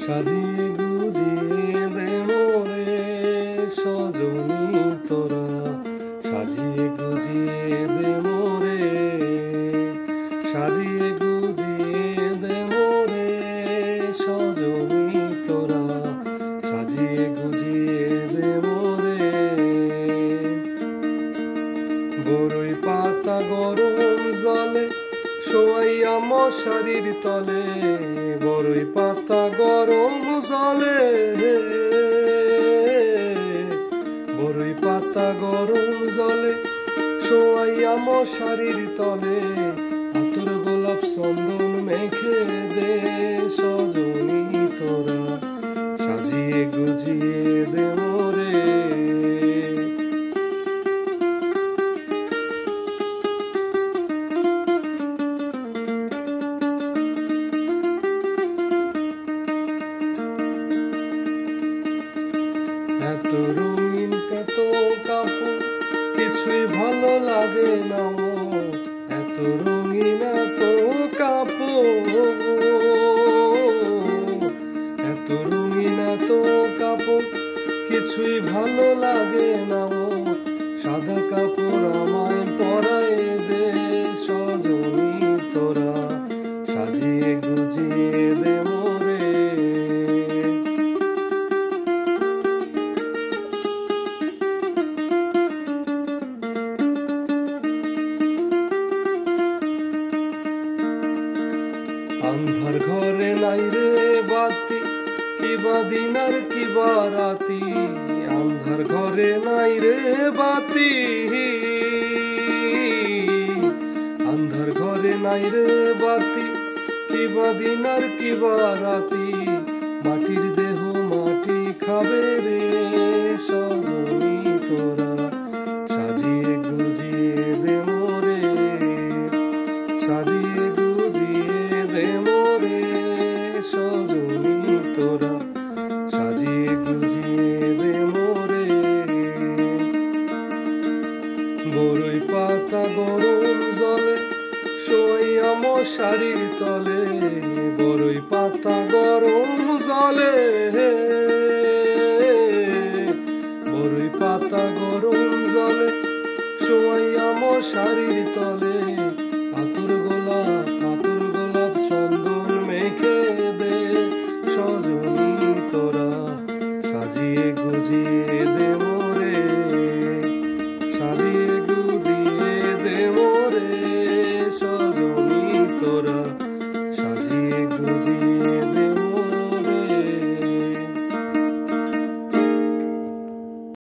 সাজিয়ে গুজিয়ে দে মোরে সজনী তোরা, সাজিয়ে গুজিয়ে দে মোরে, সাজিয়ে গুজিয়ে দে মোরে সজনী তোরা, সাজিয়ে গুজিয়ে দে মোরে। বড়ই পাতা গরম জলে শোয়াইয়া মশারির তলে, বড়ই পাতা গরম জলে, বড়ই পাতা গরম জলে শোয়াইয়া মশারির তলে, আতর গোলাপ চন্দন মেখে দে সজনী তোরা, সাজিয়ে গুজিয়ে দে মোরে। এত রঙিন কত কাপড় কিছুই ভালো লাগে না, এত রঙিন এত কাপড়, এত রঙিন এত কাপড় কিছুই ভালো লাগে না, সাদা কাপড় আমায় পরায় দে সজনী তোরা, সাজিয়ে গুজিয়ে দে মোরে। আন্ধার ঘরে নাই রে বাতি, কিবা দিন আর কিবা রাতি, আন্ধার ঘরে নাই রে বাতি, আন্ধার ঘরে নাই রে বাতি, কিবা দিন আর কিবা রাতি, মাটির দেহ মাটি খাবে রে সজনী তোরা, সাজিয়ে গুজিয়ে দে মোরে, সাজিয়ে গুজিয়ে দে মোরে সজনী তোরা, সাজিয়ে গুজিয়ে দে মোরে। বড়ই পাতা গরম জলে শোয়াইয়া মশারির তলে, বড়ই পাতা গরম জলে, বড়ই পাতা গরম জলে শোয়াইয়া মশারির তলে, আতর গোলাপ চন্দন মেখে দে সজনী তোরা, সাজিয়ে গুজিয়ে